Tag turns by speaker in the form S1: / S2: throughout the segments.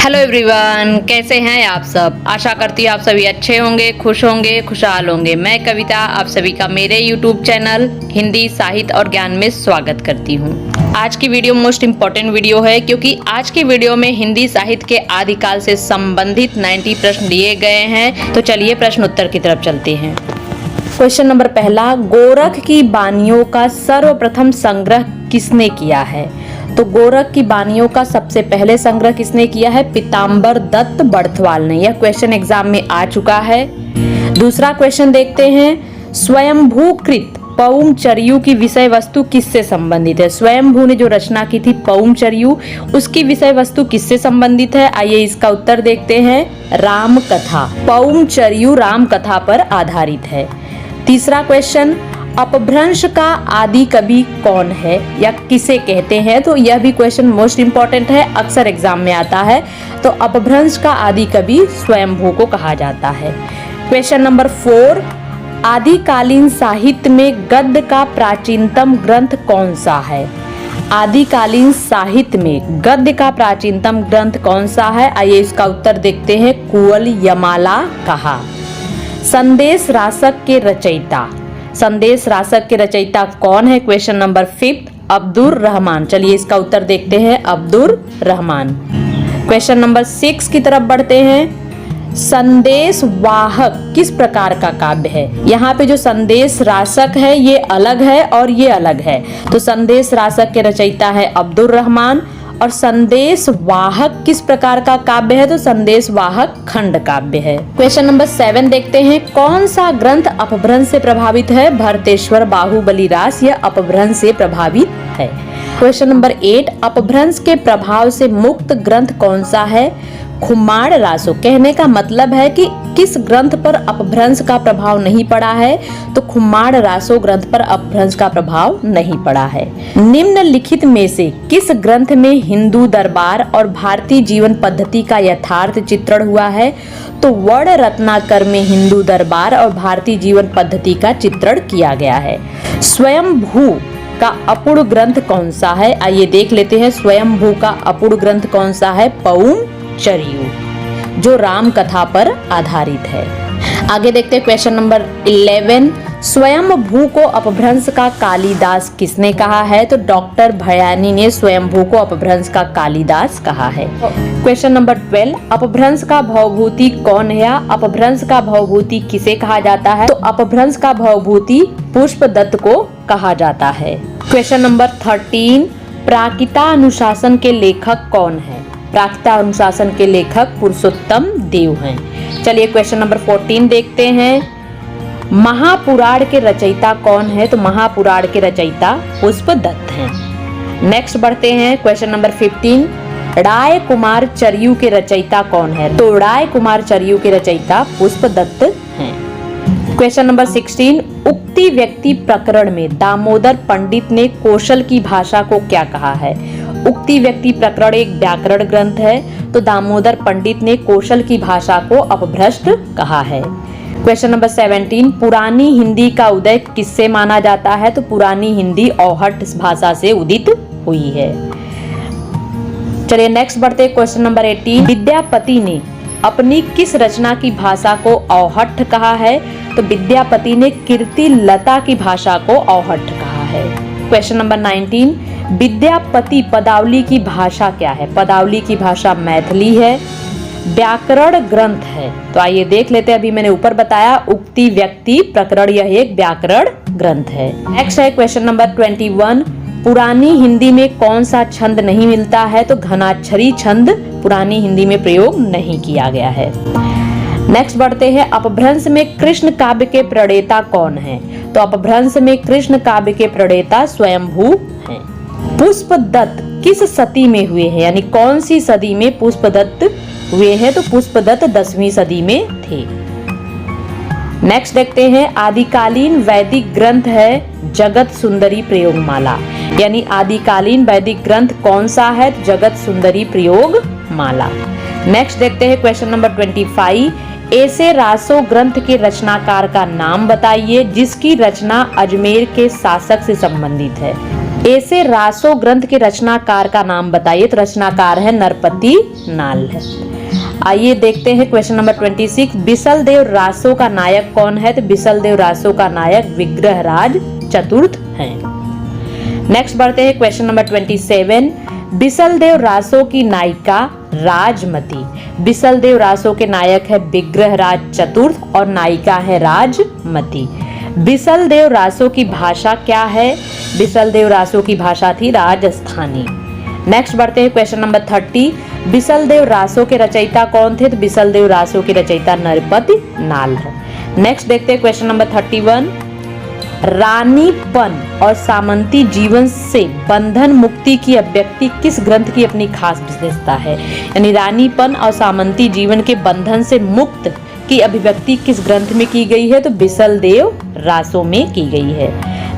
S1: Hello everyone, कैसे हैं आप सब। आशा करती हूँ आप सभी अच्छे होंगे, खुश होंगे, खुशहाल होंगे। मैं कविता आप सभी का मेरे यूट्यूब चैनल हिंदी साहित्य और ज्ञान में स्वागत करती हूँ। आज की वीडियो मोस्ट इम्पॉर्टेंट वीडियो है क्योंकि आज की वीडियो में हिंदी साहित्य के आदिकाल से संबंधित 90 प्रश्न दिए गए हैं। तो चलिए प्रश्न उत्तर की तरफ चलते हैं। क्वेश्चन नंबर पहला, गोरख की बानियों का सर्वप्रथम संग्रह किसने किया है। तो गोरख की बानियों का सबसे पहले संग्रह किसने किया है? पीताम्बर दत्त बड़थवाल ने। यह क्वेश्चन एग्जाम में आ चुका है। दूसरा क्वेश्चन देखते हैं, स्वयंभूकृत पौम चरियू की विषय वस्तु किससे संबंधित है। स्वयंभू ने जो रचना की थी पौम चरियू, उसकी विषय वस्तु किससे संबंधित है? आइए इसका उत्तर देखते हैं, राम कथा। पौम चरियू राम कथा पर आधारित है। तीसरा क्वेश्चन, अपभ्रंश का आदि कवि कौन है या किसे कहते हैं। तो यह भी क्वेश्चन मोस्ट इंपॉर्टेंट है, अक्सर एग्जाम में आता है। तो अपभ्रंश का आदि कवि स्वयंभू को कहा जाता है। क्वेश्चन नंबर 4, आदिकालीन साहित्य में गद्य का प्राचीनतम ग्रंथ कौन सा है। आदिकालीन साहित्य में गद्य का प्राचीनतम ग्रंथ कौन सा है? आइए इसका उत्तर देखते हैं, कुवल यमाला कहा। संदेश रासक के रचयिता, संदेश रासक के रचयिता कौन है? Question number 5, Abdur Rahman. चलिए इसका उत्तर देखते हैं, अब्दुर रहमान। क्वेश्चन नंबर 6 की तरफ बढ़ते हैं, संदेश वाहक किस प्रकार का काव्य है। यहाँ पे जो संदेश रासक है ये अलग है और ये अलग है। तो संदेश रासक के रचयिता है अब्दुर रहमान। और संदेश वाहक किस प्रकार का काव्य है? तो संदेश वाहक खंड काव्य है। क्वेश्चन नंबर 7 देखते हैं, कौन सा ग्रंथ अपभ्रंश से प्रभावित है। भरतेश्वर बाहुबली रास यह अपभ्रंश से प्रभावित है। क्वेश्चन नंबर 8, अपभ्रंश के प्रभाव से मुक्त ग्रंथ कौन सा है। खुम्माड़ रासो। कहने का मतलब है कि किस ग्रंथ पर अपभ्रंश का प्रभाव नहीं पड़ा है। तो खुम्माड़ रासो ग्रंथ पर अपभ्रंश का प्रभाव नहीं पड़ा है। निम्नलिखित में से किस ग्रंथ में हिंदू दरबार और भारतीय जीवन पद्धति का यथार्थ चित्रण हुआ है। तो वर्ण रत्नाकर में हिंदू दरबार और भारतीय जीवन पद्धति का चित्रण किया गया है। स्वयंभू का अपूर्ण ग्रंथ कौन सा है? आइए देख लेते हैं, स्वयंभू का अपूर्ण ग्रंथ कौन सा है? पौम चरियू, जो राम कथा पर आधारित है। आगे देखते हैं क्वेश्चन नंबर 11, स्वयंभू को अपभ्रंश का कालिदास किसने कहा है। तो डॉक्टर भयानी ने स्वयंभू को अपभ्रंश का कालिदास कहा है। क्वेश्चन नंबर 12, अपभ्रंश का भवभूति कौन है या अपभ्रंश का भवभूति किसे कहा जाता है। तो अपभ्रंश का भवभूति पुष्पदत्त को कहा जाता है। क्वेश्चन नंबर 13, प्राकृतानुशासन के लेखक कौन है। प्राकृतानुशासन के लेखक पुरुषोत्तम देव हैं। चलिए क्वेश्चन नंबर 14 देखते हैं, महापुराण के रचयिता कौन है। तो महापुराण के रचयिता पुष्पदत्त हैं। नेक्स्ट बढ़ते हैं, क्वेश्चन नंबर 15, राय कुमार चरियू के रचयिता कौन है। तो राय कुमार चरियू के रचयिता पुष्पदत्त हैं। क्वेश्चन नंबर 16, उक्ति व्यक्ति प्रकरण में दामोदर पंडित ने कौशल की भाषा को क्या कहा है। उक्ति व्यक्ति प्रकरण एक व्याकरण ग्रंथ है। तो दामोदर पंडित ने कौशल की भाषा को अपभ्रष्ट कहा है। क्वेश्चन नंबर 17, पुरानी हिंदी का उदय किससे माना जाता है। तो पुरानी हिंदी औहठ भाषा से उदित हुई है। चलिए नेक्स्ट बढ़ते हैं, क्वेश्चन नंबर 18, विद्यापति ने अपनी किस रचना की भाषा को औहठ कहा है। तो विद्यापति ने कीर्ति लता की भाषा को औहठ कहा है। क्वेश्चन नंबर 19, विद्यापति पदावली की भाषा क्या है। पदावली की भाषा मैथिली है, व्याकरण ग्रंथ है। तो आइए देख लेते हैं, अभी मैंने ऊपर बताया उक्ति व्यक्ति प्रकरण यह एक व्याकरण ग्रंथ है। नेक्स्ट है क्वेश्चन नंबर 21, पुरानी हिंदी में कौन सा छंद नहीं मिलता है। तो घनाक्षरी छंद पुरानी हिंदी में प्रयोग नहीं किया गया है। नेक्स्ट बढ़ते हैं, अपभ्रंश में कृष्ण काव्य के प्रणेता कौन है। तो अपभ्रंश में कृष्ण काव्य के प्रणेता स्वयंभू हैं। पुष्पदत्त किस सदी में हुए हैं, यानी कौन सी सदी में पुष्पदत्त हुए हैं। तो पुष्पदत्त 10वीं सदी में थे। नेक्स्ट देखते हैं, आदिकालीन वैदिक ग्रंथ है जगत सुंदरी प्रयोगमाला, यानी आदिकालीन वैदिक ग्रंथ कौन सा है। जगत सुंदरी प्रयोगमाला। नेक्स्ट देखते हैं क्वेश्चन नंबर 25, ऐसे रासो ग्रंथ के रचनाकार का नाम बताइए जिसकी रचना अजमेर के शासक से संबंधित है। ऐसे रासो ग्रंथ के रचनाकार का नाम बताइए। तो रचनाकार है नरपति नाल। आइए देखते हैं क्वेश्चन नंबर 26। बिसलदेव रासो का नायक कौन है? तो बिसलदेव रासो का नायक विग्रहराज चतुर्थ हैं। नेक्स्ट बढ़ते हैं क्वेश्चन नंबर 27। बिसलदेव रासो की नायिका राजमती। बिसलदेव रासो के नायक है विग्रहराज चतुर्थ और नायिका है राजमती। बिसलदेव रासो की भाषा क्या है? बिसलदेव रासो की भाषा थी राजस्थानी। नेक्स्ट बढ़ते हैं क्वेश्चन नंबर 30। बिसलदेव रासो के रचयिता कौन थे? तो बिसलदेव रासो के रचयिता नरपति नाल है। नेक्स्ट देखते हैं क्वेश्चन नंबर 31। रानीपन और सामंती जीवन से बंधन मुक्ति की अभिव्यक्ति किस ग्रंथ की अपनी खास विशेषता है? यानी रानीपन और सामंती जीवन के बंधन से मुक्त की अभिव्यक्ति किस ग्रंथ में की गई है? तो बिसलदेव रासो में की गई है।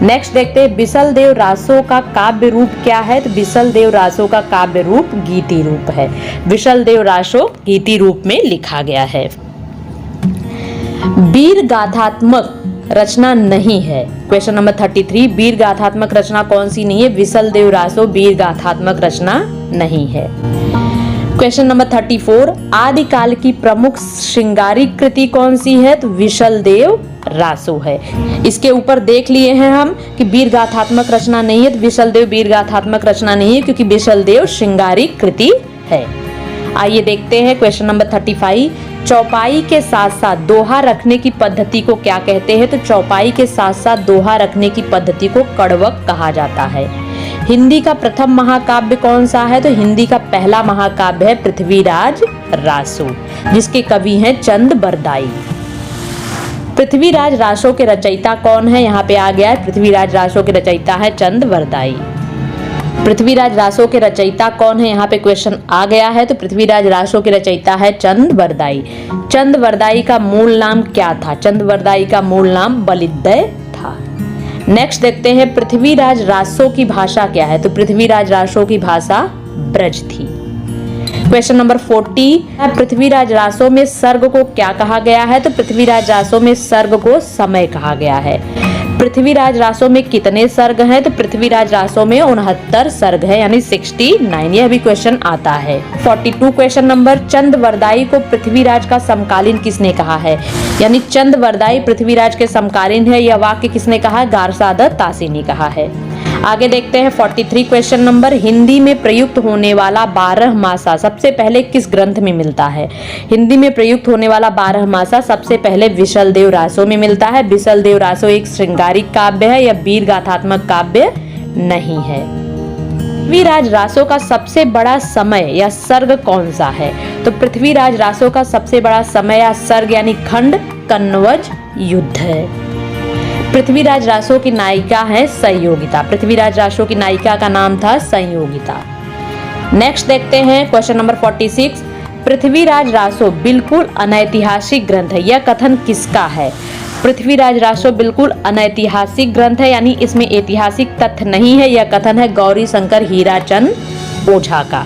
S1: नेक्स्ट देखते हैं बिसलदेव रासो का काव्य रूप क्या है? तो बिसलदेव रासो का काव्य रूप गीति रूप है। बिसलदेव रासो गीति रूप में लिखा गया है। वीर गाथात्मक रचना नहीं है। Question number 33। वीर गाथात्मक रचना कौन सी नहीं है? बिसलदेव रासो वीर गाथात्मक रचना नहीं है। Question number 34। आदिकाल की प्रमुख श्रृंगारिक कृति कौन सी है? तो बिसलदेव रासो है। इसके ऊपर देख लिए हैं हम कि वीर गाथात्मक रचना नहीं है, तो बिसलदेव वीर गाथात्मक रचना नहीं है क्योंकि बिसलदेव श्रृंगारिक कृति है। आइए देखते हैं क्वेश्चन नंबर 35। चौपाई के साथ साथ दोहा रखने की पद्धति को क्या कहते हैं? तो चौपाई के साथ साथ दोहा रखने की पद्धति को कड़वक कहा जाता है। हिंदी का प्रथम महाकाव्य कौन सा है? तो हिंदी का पहला महाकाव्य है पृथ्वीराज रासो, जिसके कवि हैं चंद बरदाई। पृथ्वीराज रासो के रचयिता कौन है? यहाँ पे आ गया है पृथ्वीराज रासो के रचयिता है चंद बरदाई। पृथ्वीराज रासो के रचयिता कौन है? यहाँ पे क्वेश्चन आ गया है। तो पृथ्वीराज रासो के रचयिता है चंद बरदाई। चंद बरदाई का मूल नाम क्या था? चंद बरदाई का मूल नाम बलिद्दय था। नेक्स्ट देखते हैं पृथ्वीराज रासो की भाषा क्या है? तो पृथ्वीराज रासो की भाषा ब्रज थी। Question number 40। पृथ्वीराज रासो में सर्ग को क्या कहा गया है? तो पृथ्वीराज रासो में सर्ग को समय कहा गया है। पृथ्वीराज रासो में कितने सर्ग हैं? तो पृथ्वीराज रासो में 69 सर्ग है, यानी 69। यह भी क्वेश्चन आता है। 42 क्वेश्चन नंबर। चंद बरदाई को पृथ्वीराज का समकालीन किसने कहा है? यानी चंद बरदाई पृथ्वीराज के समकालीन है, यह वाक्य किसने कहा? गारसादत तासी ने कहा है। आगे देखते हैं 43 क्वेश्चन नंबर। हिंदी में प्रयुक्त होने वाला 12 मासा सबसे पहले किस ग्रंथ में मिलता है? हिंदी में प्रयुक्त होने वाला 12 मासा सबसे पहले बिसलदेव रासो में मिलता है। बिसलदेव रासो एक श्रृंगारिक काव्य है, यह वीर गाथात्मक काव्य नहीं है। पृथ्वीराज रासो का सबसे बड़ा समय या सर्ग कौन सा है? तो पृथ्वीराज रासो का सबसे बड़ा समय या सर्ग यानी खंड कन्नौज युद्ध है। पृथ्वीराज रासो की नायिका है संयोगिता। पृथ्वीराज रासो की नायिका का नाम था संयोगिता। नेक्स्ट देखते हैं क्वेश्चन नंबर 46। पृथ्वीराज रासो बिल्कुल अनैतिहासिक ग्रंथ है, यह कथन किसका है? पृथ्वीराज रासो बिल्कुल अनैतिहासिक ग्रंथ है, यानी इसमें ऐतिहासिक तथ्य नहीं है, यह कथन है गौरी शंकर हीराचंद ओझा का।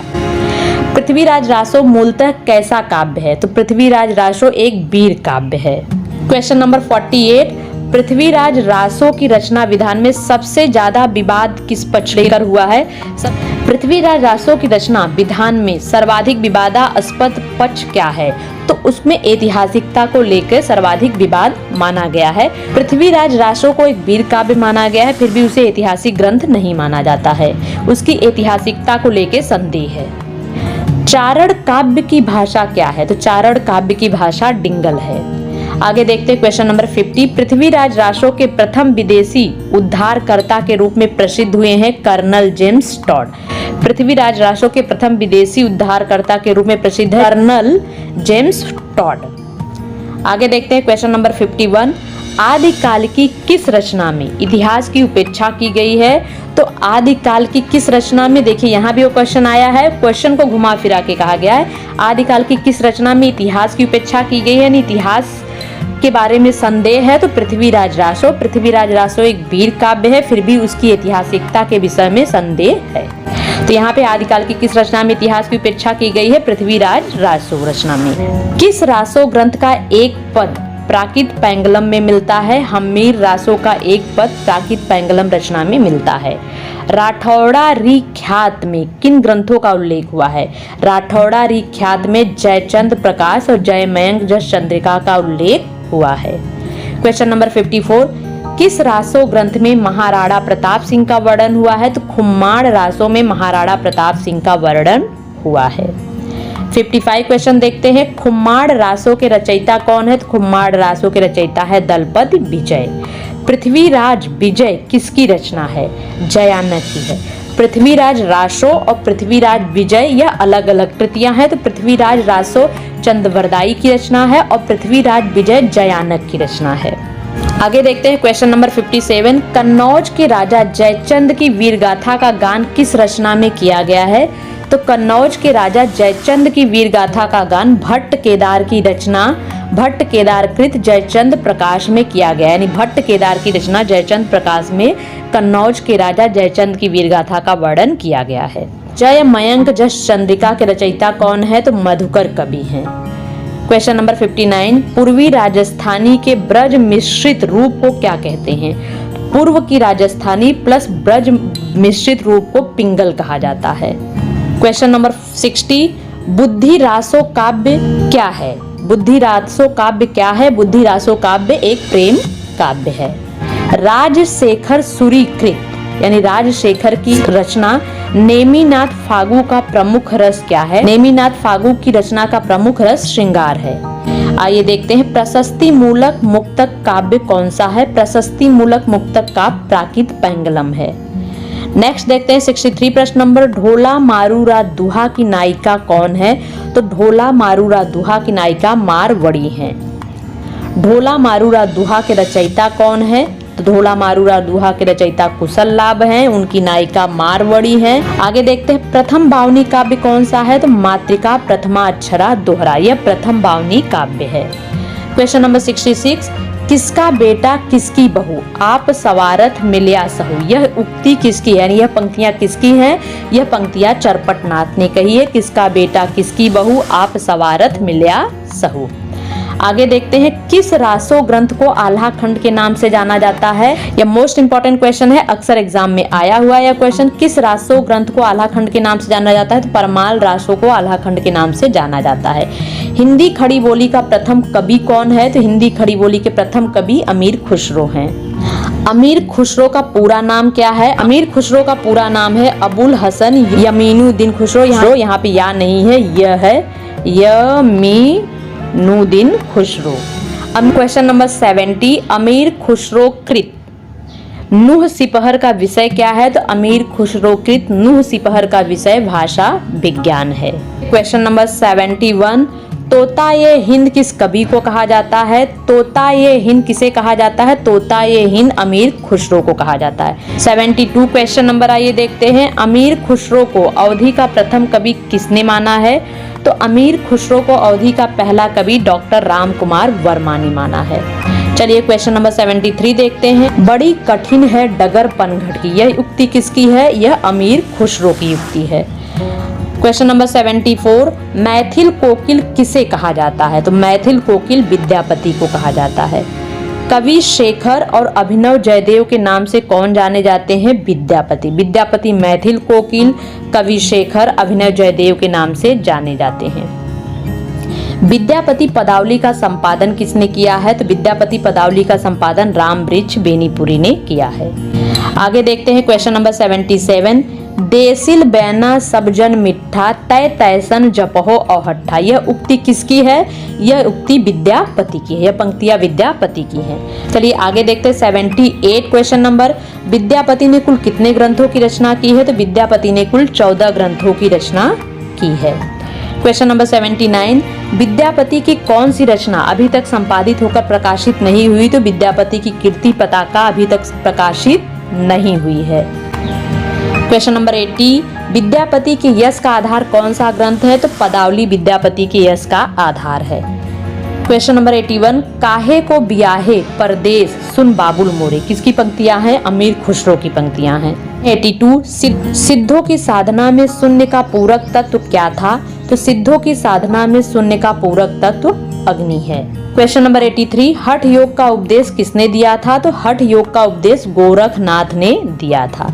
S1: पृथ्वीराज रासो मूलतः कैसा काव्य है? तो पृथ्वीराज रासो एक वीर काव्य है। Question number 48। पृथ्वीराज रासो की रचना विधान में सबसे ज्यादा विवाद किस पक्ष लेकर हुआ है? पृथ्वीराज रासो की रचना विधान में सर्वाधिक विवादास्पद पक्ष क्या है? तो उसमें ऐतिहासिकता को लेकर सर्वाधिक विवाद माना गया है। पृथ्वीराज रासो को एक वीर काव्य माना गया है, फिर भी उसे ऐतिहासिक ग्रंथ नहीं माना जाता है, उसकी ऐतिहासिकता को लेकर संदेह है। चारण काव्य की भाषा क्या है? तो चारण काव्य की भाषा डिंगल है। आगे देखते हैं क्वेश्चन नंबर 50। पृथ्वीराज रासो के प्रथम विदेशी उद्धारकर्ता के रूप में प्रसिद्ध हुए हैं colonel James Tod. Prithviraj Raso के प्रथम विदेशी उद्धारकर्ता के रूप में प्रसिद्ध है कर्नल जेम्स टॉड। आगे देखते हैं क्वेश्चन नंबर 51। आदिकाल की किस रचना में इतिहास की उपेक्षा की गई है? तो आदिकाल की किस रचना में, देखिए यहाँ भी वो क्वेश्चन आया है, क्वेश्चन को घुमा फिरा के कहा गया है आदिकाल की किस रचना में इतिहास की उपेक्षा की गई है, यानी इतिहास के बारे में संदेह है। तो पृथ्वीराज रासो। पृथ्वीराज रासो एक वीर काव्य है, फिर भी उसकी ऐतिहासिकता के विषय में संदेह है। तो यहाँ पे आदिकाल की किस रचना में इतिहास की उपेक्षा की गई है? पृथ्वीराज रासो रचना में। किस रासो ग्रंथ का एक पद प्राकृत पैंगलम में मिलता है। हम्मीर रासों का एक पद प्राकृत पैंगलम रचना में मिलता है। राठौड़ा री ख्यात में किन ग्रंथों का उल्लेख हुआ है? राठौड़ा री ख्यात में जयचंद प्रकाश और जयमयंक जस चंद्रिका का उल्लेख हुआ है। क्वेश्चन नंबर 54, किस रासो ग्रंथ में महाराणा प्रताप सिंह का वर्णन हुआ है? तो खुम्माण रासों में महाराणा प्रताप सिंह का वर्णन हुआ है। 55 क्वेश्चन देखते हैं। खुम्माण रासों के रचयिता कौन है? तो खुम्माण रासों के रचयिता है दलपति विजय। पृथ्वीराज विजय किसकी रचना है? जयानक की है। पृथ्वीराज रासो और पृथ्वीराज विजय यह अलग अलग कृतियां हैं। तो पृथ्वीराज रासो चंद्रवरदाई की रचना है और पृथ्वीराज विजय जयानक की रचना है। आगे देखते हैं क्वेश्चन नंबर 57, कन्नौज के राजा जयचंद की वीरगाथा का गान किस रचना में किया गया है? तो कन्नौज के राजा जयचंद की वीरगाथा का गान भट्ट केदार की रचना भट्ट केदार कृत जयचंद प्रकाश में किया गया, यानी भट्ट केदार की रचना जयचंद प्रकाश में कन्नौज के राजा जयचंद की वीरगाथा का वर्णन किया गया है। जयमयंक जस चंद्रिका के रचयिता कौन है? तो मधुकर कवि हैं। क्वेश्चन नंबर 59, पूर्वी राजस्थानी के ब्रज मिश्रित रूप को क्या कहते हैं? पूर्व की राजस्थानी प्लस ब्रज मिश्रित रूप को पिंगल कहा जाता है। क्वेश्चन नंबर 60, बुद्धि रासो काव्य क्या है? बुद्धि रासो काव्य क्या है? बुद्धि रासो काव्य एक प्रेम काव्य है। राजशेखर सूरीकृत यानी राजशेखर की रचना नेमिनाथ फागु का प्रमुख रस क्या है? नेमिनाथ फागु की रचना का प्रमुख रस श्रृंगार है। आइए देखते हैं प्रशस्ति मूलक मुक्तक काव्य कौन सा है? प्रशस्ति मूलक मुक्तक काव्य प्राकृत पैंगलम है। नेक्स्ट देखते हैं 63 प्रश्न नंबर, ढोला मारूरा दुहा की नायिका कौन है? तो ढोला मारूरा दुहा की नायिका मारवड़ी है। ढोला मारूरा दुहा के रचयिता कौन है? तो ढोला मारूरा दुहा के रचयिता कुशल लाभ हैं, उनकी नायिका मारवड़ी हैं। आगे देखते हैं प्रथम बावनी काव्य कौन सा है? तो मातृका प्रथमा अक्षरा दोहरा, यह प्रथम बावनी काव्य है। क्वेश्चन नंबर 66, किसका बेटा किसकी बहू आप सवारथ मिलिया सहू, यह उक्ति किसकी है? यानी यह पंक्तियां किसकी हैं? यह पंक्तियां चरपटनाथ ने कही है। किसका बेटा किसकी बहू आप सवारथ मिलिया सहू। आगे देखते हैं किस रासो ग्रंथ को आल्हा खंड के नाम से जाना जाता है? यह मोस्ट इंपॉर्टेंट क्वेश्चन है, अक्सर एग्जाम में आया हुआ यह क्वेश्चन। किस रासो ग्रंथ को आल्हा खंड के नाम से जाना जाता है? तो परमाल रासो को आल्हा खंड के नाम से जाना जाता है। हिंदी खड़ी बोली का प्रथम कवि कौन है? तो हिंदी खड़ी बोली के प्रथम कवि अमीर खुसरो हैं। अमीर खुसरो का पूरा नाम क्या है? अमीर खुसरो का पूरा नाम है अबुल हसन यमीनुद्दीन खुसरो। यहाँ पे या नहीं है, यह है यमीनुद्दीन खुसरो। अब क्वेश्चन नंबर 70, अमीर खुसरो कृत नूह सिपहर का विषय क्या है? तो अमीर खुसरो कृत नूह सिपहर का विषय भाषा विज्ञान है। क्वेश्चन नंबर 71, तोता ये हिंद किस कवि को कहा जाता है? तोता ये हिंद किसे कहा जाता है? तोता ये हिंद अमीर खुसरो को कहा जाता है। 72 क्वेश्चन नंबर आइए देखते हैं, अमीर खुसरो को अवधी का प्रथम कवि किसने माना है? तो अमीर खुसरो को अवधी का पहला कवि डॉक्टर राम कुमार वर्मा ने माना है। चलिए क्वेश्चन नंबर 73 देखते हैं, बड़ी कठिन है डगर पनघट की, यह उक्ति किसकी है? यह अमीर खुसरो की उक्ति है। क्वेश्चन नंबर 74, मैथिल कोकिल किसे कहा जाता है? तो मैथिल कोकिल विद्यापति को कहा जाता है। कवि शेखर और अभिनव जयदेव के नाम से कौन जाने जाते हैं? विद्यापति। विद्यापति मैथिल कोकिल, कवि शेखर, अभिनव जयदेव के नाम से जाने जाते हैं। विद्यापति पदावली का संपादन किसने किया है? तो विद्यापति पदावली का संपादन रामवृक्ष बेनीपुरी ने किया है। आगे देखते हैं क्वेश्चन नंबर 77, देसिल बैना सब जन मिठा तय तैसन जपहो औहट्ठा, यह उक्ति किसकी है? यह उक्ति विद्यापति की है, यह पंक्तियां विद्यापति की हैं। चलिए आगे देखते हैं 78 क्वेश्चन नंबर, विद्यापति ने कुल कितने ग्रंथों की रचना की है? तो विद्यापति ने कुल 14 ग्रंथों की रचना की है। क्वेश्चन नंबर 79, विद्यापति की कौन सी रचना अभी तक संपादित होकर प्रकाशित नहीं हुई? तो विद्यापति की कीर्ति पताका अभी तक प्रकाशित नहीं हुई है। क्वेश्चन नंबर 80, विद्यापति के यश का आधार कौन सा ग्रंथ है? तो पदावली विद्यापति के यश का आधार है। क्वेश्चन नंबर 81, काहे को बियाहे परदेश सुन बाबुल मोरे, किसकी पंक्तियां हैं? अमीर खुसरो की पंक्तियां हैं। 82, सिद्धों की साधना में शून्य का पूरक तत्व क्या था? तो सिद्धों की साधना में शून्य का पूरक तत्व अग्नि है। क्वेश्चन नंबर 83, हठ योग का उपदेश किसने दिया था? तो हठ योग का उपदेश गोरखनाथ ने दिया था।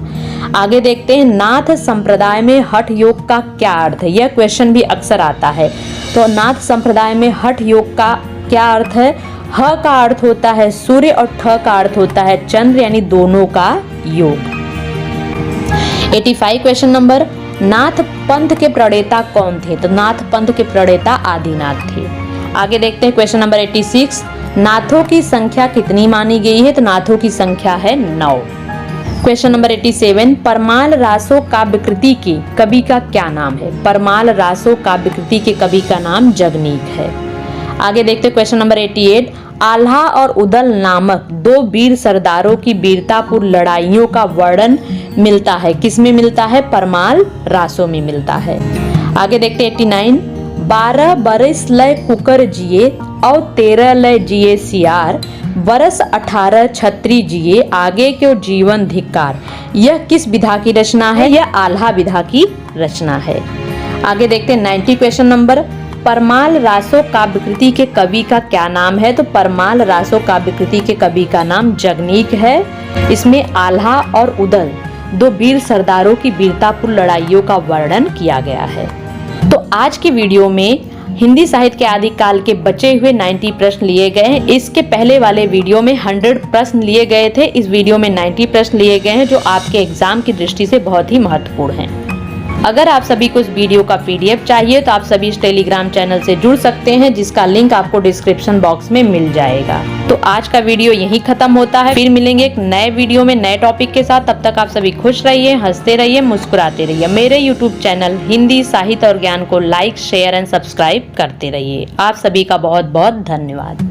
S1: आगे देखते हैं, नाथ संप्रदाय में हठ योग का क्या अर्थ है? यह क्वेश्चन भी अक्सर आता है। तो नाथ संप्रदाय में हठ योग का क्या अर्थ है? ह का अर्थ होता है सूर्य और ठ का अर्थ होता है चंद्र, यानी दोनों का योग। 85 क्वेश्चन नंबर, नाथ पंथ के प्रणेता कौन थे? तो नाथ पंथ के प्रणेता आदिनाथ थे। आगे देखते हैं क्वेश्चन नंबर 86, नाथों की संख्या कितनी मानी गई है? तो नाथों की संख्या है 9। क्वेश्चन नंबर 87, परमाल रासो काव्यकृति के कवि का क्या नाम है? परमाल रासो काव्यकृति के कवि का नाम जगनीक है। आगे देखते हैं क्वेश्चन नंबर 88, आल्हा और उदल नामक दो वीर सरदारों की वीरतापूर्ण लड़ाइयों का वर्णन मिलता है, किसमें मिलता है? परमाल रासो में मिलता है। आगे देखते हैं 89, 12 बरस लय कुकर जिए और 13 लय जिए सियार, वर्ष 18 छत्री जिए आगे क्यों जीवन धिक्कार। यह किस विधा की रचना है? यह आल्हा विधा की रचना है। आगे देखते हैं 90 क्वेश्चन नंबर, परमाल रासो काव्यकृति के कवि का क्या नाम है? तो परमाल रासो काव्यकृति के कवि का नाम जगनीक है। इसमें आल्हा और उदल दो वीर सरदारों की वीरतापूर्ण लड़ाइयों का वर्णन किया गया है। तो आज की वीडियो में हिंदी साहित्य के आदिकाल के बचे हुए 90 प्रश्न लिए गए हैं। इसके पहले वाले वीडियो में 100 प्रश्न लिए गए थे। इस वीडियो में 90 प्रश्न लिए गए हैं जो आपके एग्जाम की दृष्टि से बहुत ही महत्वपूर्ण हैं। अगर आप सभी को इस वीडियो का PDF चाहिए तो आप सभी इस टेलीग्राम चैनल से जुड़ सकते हैं, जिसका लिंक आपको डिस्क्रिप्शन बॉक्स में मिल जाएगा। तो आज का वीडियो यहीं खत्म होता है। फिर मिलेंगे एक नए वीडियो में नए टॉपिक के साथ। तब तक आप सभी खुश रहिए, हंसते रहिए, मुस्कुराते रहिए। मेरे YouTube चैनल हिंदी साहित्य और ज्ञान को लाइक, शेयर एंड सब्सक्राइब करते रहिए। आप सभी का बहुत बहुत धन्यवाद।